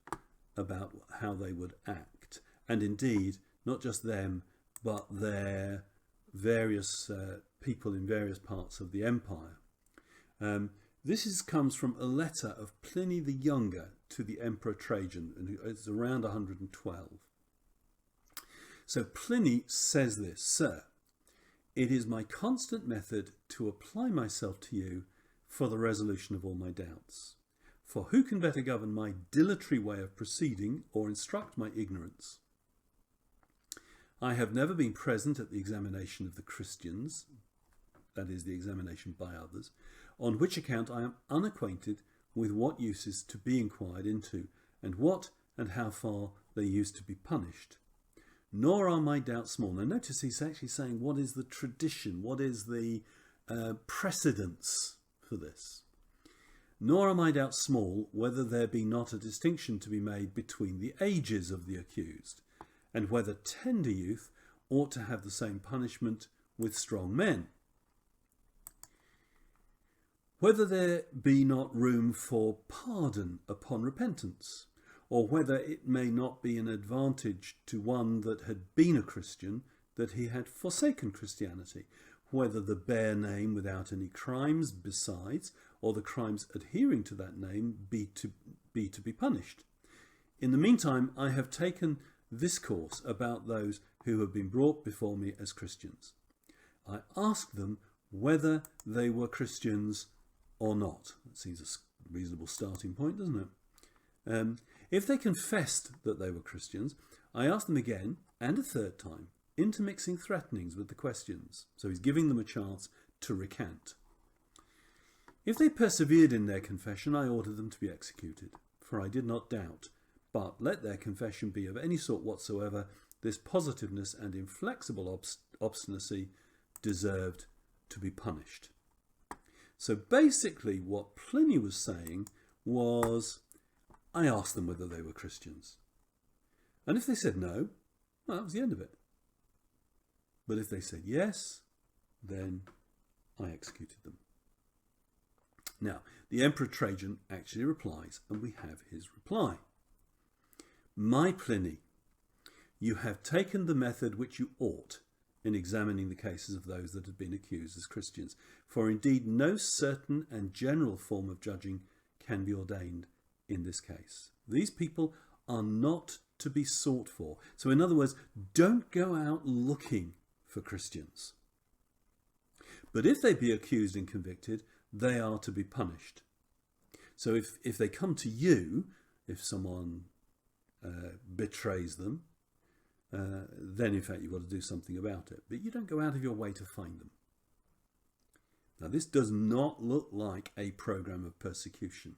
about how they would act. And indeed, not just them, but their various people in various parts of the empire. This comes from a letter of Pliny the Younger to the Emperor Trajan, and it's around 112. So Pliny says this: "Sir, it is my constant method to apply myself to you for the resolution of all my doubts. For who can better govern my dilatory way of proceeding or instruct my ignorance? I have never been present at the examination of the Christians," that is, the examination by others, "on which account I am unacquainted with what use is to be inquired into, and what and how far they used to be punished. Nor are my doubts small." Now notice he's actually saying what is the tradition, what is the precedence for this. "Nor are my doubts small whether there be not a distinction to be made between the ages of the accused, and whether tender youth ought to have the same punishment with strong men. Whether there be not room for pardon upon repentance, or whether it may not be an advantage to one that had been a Christian that he had forsaken Christianity, whether the bare name without any crimes besides, or the crimes adhering to that name be to be punished. In the meantime, I have taken this course about those who have been brought before me as Christians. I asked them whether they were Christians or not." That seems a reasonable starting point, doesn't it? If they confessed that they were Christians, I asked them again and a third time, intermixing threatenings with the questions. So he's giving them a chance to recant. If they persevered in their confession, I ordered them to be executed, for I did not doubt. But let their confession be of any sort whatsoever, this positiveness and inflexible obstinacy deserved to be punished. So basically what Pliny was saying was, I asked them whether they were Christians. And if they said no, well, that was the end of it. But if they said yes, then I executed them. Now, the Emperor Trajan actually replies, and we have his reply. "My Pliny, you have taken the method which you ought in examining the cases of those that had been accused as Christians, for indeed no certain and general form of judging can be ordained in this case. These people are not to be sought for." So in other words, don't go out looking for Christians. "But if they be accused and convicted, they are to be punished." So if they come to you, if someone betrays them, then in fact you've got to do something about it. But you don't go out of your way to find them. Now this does not look like a program of persecution.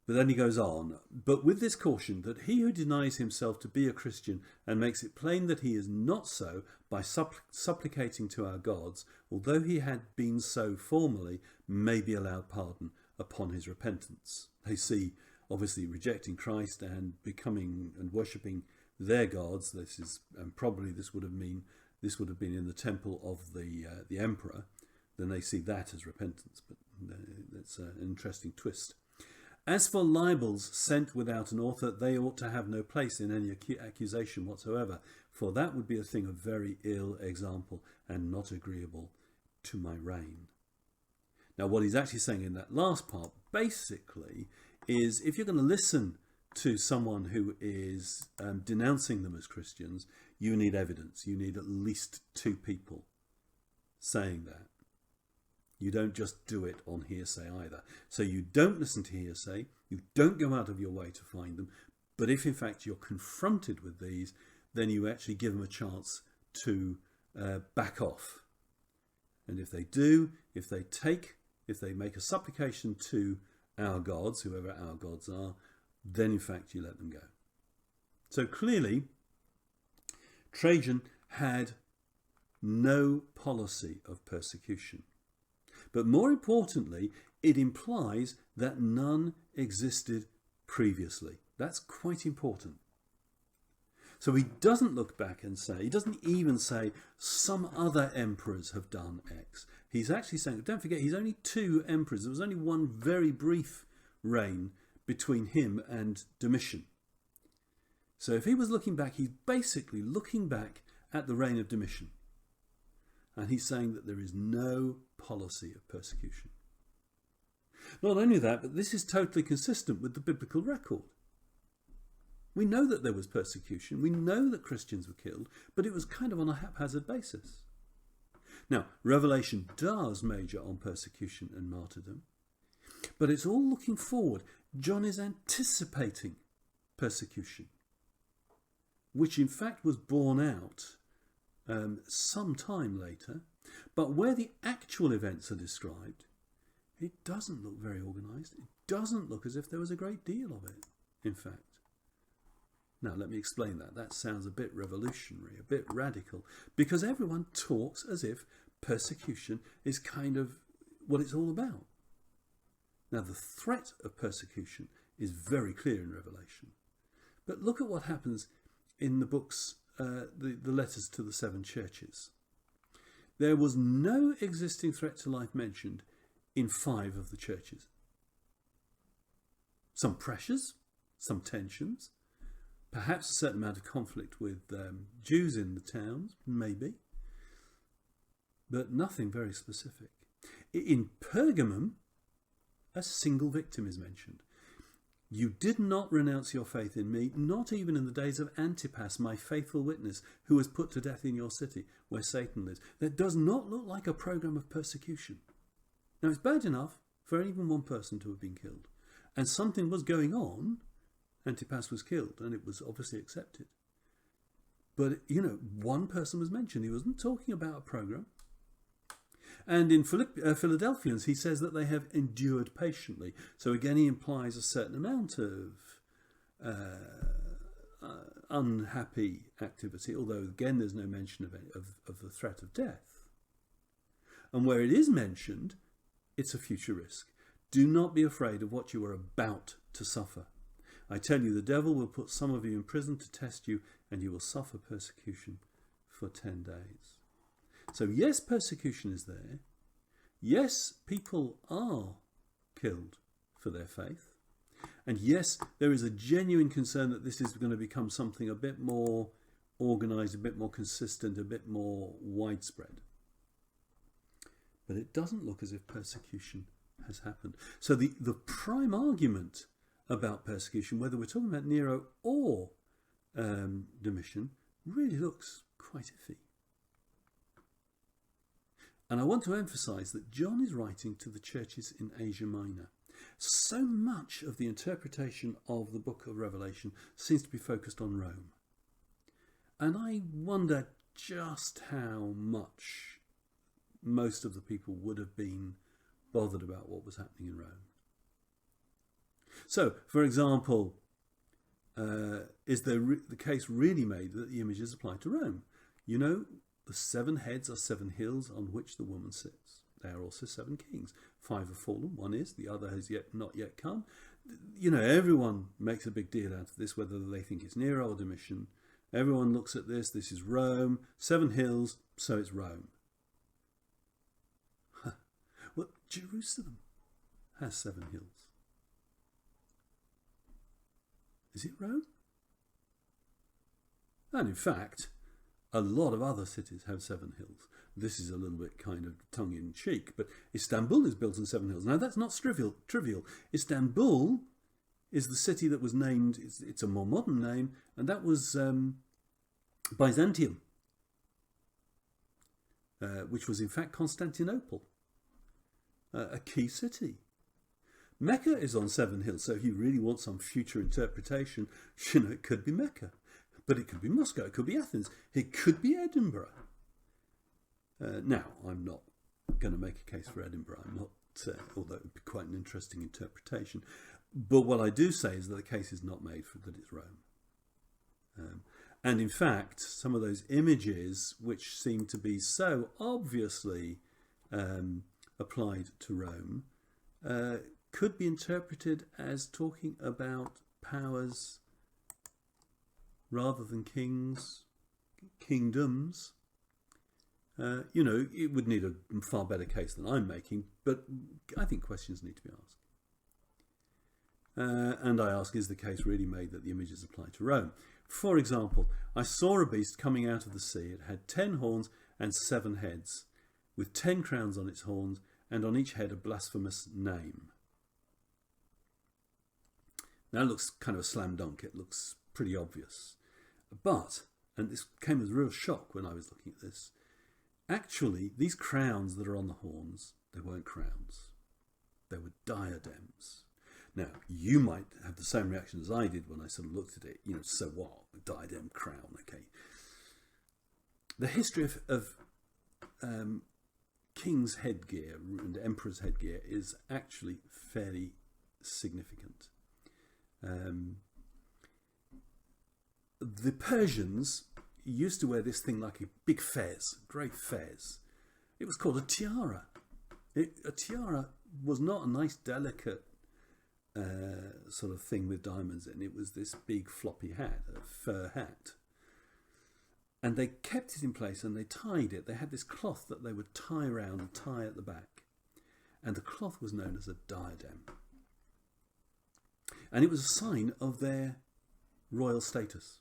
But then he goes on, "But with this caution, that he who denies himself to be a Christian and makes it plain that he is not so by supplicating to our gods, although he had been so formerly, may be allowed pardon upon his repentance." They see, obviously, rejecting Christ and becoming and worshipping their gods. This is, and probably this would have been in the temple of the emperor. Then they see that as repentance. But that's an interesting twist. "As for libels sent without an author, they ought to have no place in any accusation whatsoever, for that would be a thing of very ill example and not agreeable to my reign." Now what he's actually saying in that last part basically is, if you're going to listen to someone who is denouncing them as Christians, you need evidence. You need at least two people saying that. You don't just do it on hearsay either. So you don't listen to hearsay, you don't go out of your way to find them, but if in fact you're confronted with these, then you actually give them a chance to back off. And if they do, if they make a supplication to our gods, whoever our gods are, then in fact you let them go. So clearly, Trajan had no policy of persecution. But more importantly, it implies that none existed previously. That's quite important. So he doesn't look back and say, he doesn't even say some other emperors have done X. He's actually saying, don't forget, he's only 2 emperors. There was only one very brief reign between him and Domitian. So if he was looking back, he's basically looking back at the reign of Domitian. And he's saying that there is no policy of persecution. Not only that, but this is totally consistent with the biblical record. We know that there was persecution. We know that Christians were killed, but it was kind of on a haphazard basis. Now, Revelation does major on persecution and martyrdom, but it's all looking forward. John is anticipating persecution, which in fact was borne out some time later, but where the actual events are described, it doesn't look very organised. It doesn't look as if there was a great deal of it, in fact. Now, let me explain that. That sounds a bit revolutionary, a bit radical, because everyone talks as if persecution is kind of what it's all about. Now, the threat of persecution is very clear in Revelation. But look at what happens in the books, the letters to the 7 churches. There was no existing threat to life mentioned in 5 of the churches. Some pressures, some tensions, perhaps a certain amount of conflict with Jews in the towns, maybe, but nothing very specific. In Pergamum, a single victim is mentioned. You did not renounce your faith in me, not even in the days of Antipas, my faithful witness, who was put to death in your city, where Satan lives. That does not look like a program of persecution. Now, it's bad enough for even one person to have been killed. And something was going on. Antipas was killed, and it was obviously accepted. But, one person was mentioned. He wasn't talking about a program. And in Philadelphians, he says that they have endured patiently. So again, he implies a certain amount of unhappy activity, although again, there's no mention of the threat of death. And where it is mentioned, it's a future risk. Do not be afraid of what you are about to suffer. I tell you, the devil will put some of you in prison to test you, and you will suffer persecution for 10 days. So yes, persecution is there. Yes, people are killed for their faith. And yes, there is a genuine concern that this is going to become something a bit more organised, a bit more consistent, a bit more widespread. But it doesn't look as if persecution has happened. So the prime argument about persecution, whether we're talking about Nero or Domitian, really looks quite iffy. And I want to emphasise that John is writing to the churches in Asia Minor. So much of the interpretation of the book of Revelation seems to be focused on Rome. And I wonder just how much most of the people would have been bothered about what was happening in Rome. So, for example, is the case really made that the images apply to Rome? The 7 heads are 7 hills on which the woman sits. They are also 7 kings. 5 have fallen, 1 is, the other has not yet come. Everyone makes a big deal out of this, whether they think it's Nero or Domitian. Everyone looks at this is Rome, 7 hills, so it's Rome. Well, Jerusalem has 7 hills. Is it Rome? And in fact, a lot of other cities have 7 hills. This is a little bit kind of tongue-in-cheek, but Istanbul is built on 7 hills. Now, that's not trivial. Istanbul is the city that was named, it's a more modern name, and that was Byzantium, which was in fact Constantinople, a key city. Mecca is on 7 hills, so if you really want some future interpretation, it could be Mecca. But it could be Moscow, it could be Athens, it could be Edinburgh. Now, I'm not going to make a case for Edinburgh, I'm not, although it would be quite an interesting interpretation. But what I do say is that the case is not made for that it's Rome. And in fact, some of those images, which seem to be so obviously applied to Rome could be interpreted as talking about powers rather than kings, kingdoms. It would need a far better case than I'm making, but I think questions need to be asked. And I ask, is the case really made that the images apply to Rome? For example, I saw a beast coming out of the sea. It had 10 horns and 7 heads, with 10 crowns on its horns, and on each head a blasphemous name. Now it looks kind of a slam dunk. It looks pretty obvious. But, and this came as a real shock when I was looking at this, actually these crowns that are on the horns, they weren't crowns. They were diadems. Now, you might have the same reaction as I did when I sort of looked at it. So what? A diadem, crown, okay. The history of king's headgear and emperor's headgear is actually fairly significant. The Persians used to wear this thing like a big fez, great fez. It was called a tiara. A tiara was not a nice, delicate sort of thing with diamonds in. It was this big floppy hat, a fur hat. And they kept it in place and they tied it. They had this cloth that they would tie around and tie at the back. And the cloth was known as a diadem. And it was a sign of their royal status.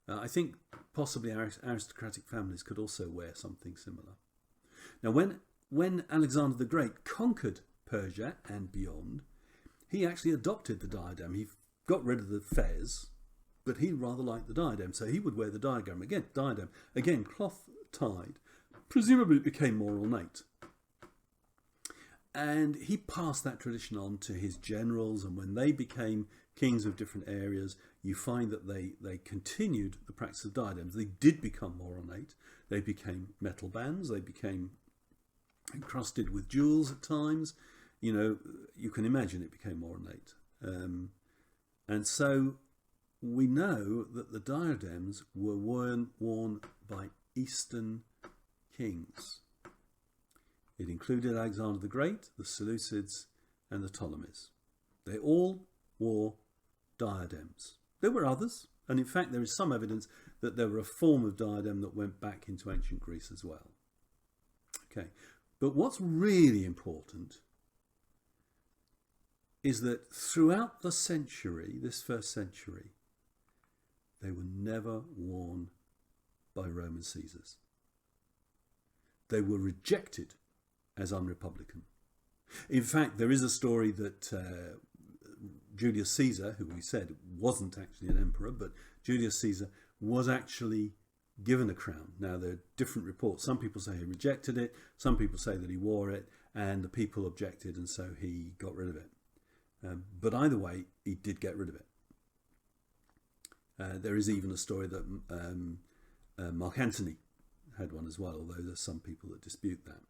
I think possibly aristocratic families could also wear something similar. Now, when Alexander the Great conquered Persia and beyond, he actually adopted the diadem. He got rid of the fez, but he rather liked the diadem, so he would wear the diadem again, cloth tied. Presumably it became more ornate. And he passed that tradition on to his generals, and when they became kings of different areas, you find that they continued the practice of diadems. They did become more ornate. They became metal bands. They became encrusted with jewels at times. You can imagine it became more ornate. And so we know that the diadems were worn by Eastern kings. It included Alexander the Great, the Seleucids, and the Ptolemies. They all wore diadems. There were others, and in fact there is some evidence that there were a form of diadem that went back into ancient Greece as well. Okay, but what's really important is that throughout the century, this first century, they were never worn by Roman Caesars. They were rejected as unrepublican. In fact, there is a story that Julius Caesar, who we said wasn't actually an emperor, but Julius Caesar was actually given a crown. Now, there are different reports. Some people say he rejected it, some people say that he wore it, and the people objected, and so he got rid of it. But either way, he did get rid of it. There is even a story that Mark Antony had one as well, although there's some people that dispute that.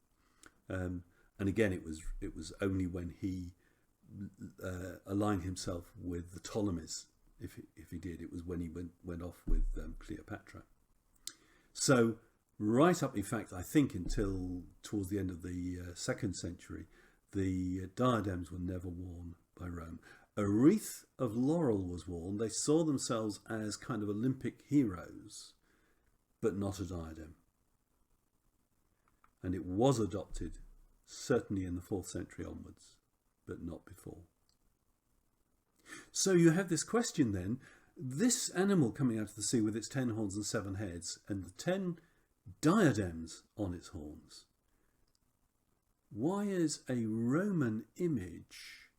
And again, it was only when he aligned himself with the Ptolemies, if he did, it was when he went off with Cleopatra. So right up, in fact, I think until towards the end of the 2nd century, the diadems were never worn by Rome. A wreath of laurel was worn. They saw themselves as kind of Olympic heroes, but not a diadem. And it was adopted certainly in the 4th century onwards, but not before. So you have this question then, this animal coming out of the sea with its 10 horns and 7 heads and the 10 diadems on its horns. Why is a Roman image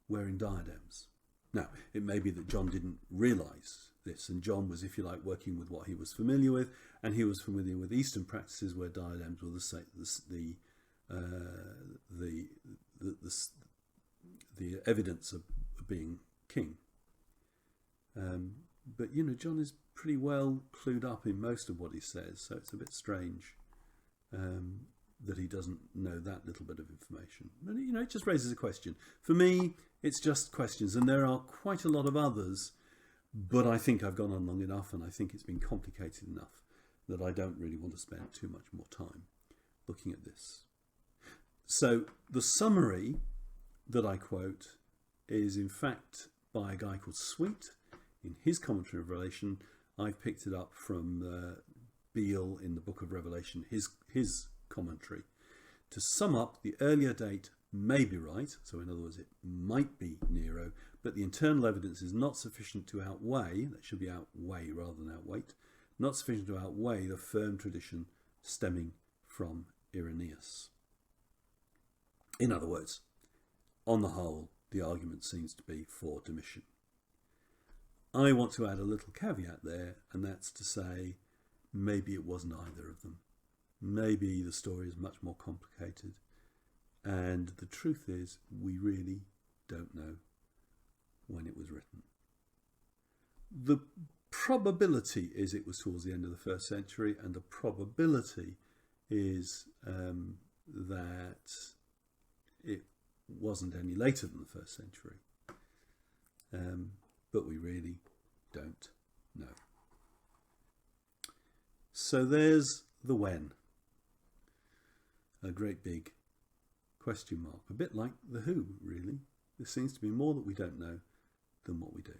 wearing diadems? Now, it may be that John didn't realise this, and John was, if you like, working with what he was familiar with, and he was familiar with Eastern practices where diadems were the evidence of being king. But John is pretty well clued up in most of what he says, so it's a bit strange that he doesn't know that little bit of information. But it just raises a question. For me, it's just questions, and there are quite a lot of others, but I think I've gone on long enough, and I think it's been complicated enough that I don't really want to spend too much more time looking at this. So the summary that I quote is in fact by a guy called Sweet in his commentary of Revelation. I picked it up from Beale in the Book of Revelation, his commentary. To sum up, the earlier date may be right, so in other words it might be Nero, but the internal evidence is not sufficient to outweigh, that should be outweigh rather than outweight, not sufficient to outweigh the firm tradition stemming from Irenaeus. In other words, on the whole, the argument seems to be for Domitian. I want to add a little caveat there, and that's to say maybe it wasn't either of them. Maybe the story is much more complicated, and the truth is we really don't know when it was written. The probability is it was towards the end of the first century, and the probability is that it wasn't any later than the first century. But we really don't know. So there's the when. A great big question mark. A bit like the who, really. There seems to be more that we don't know than what we do.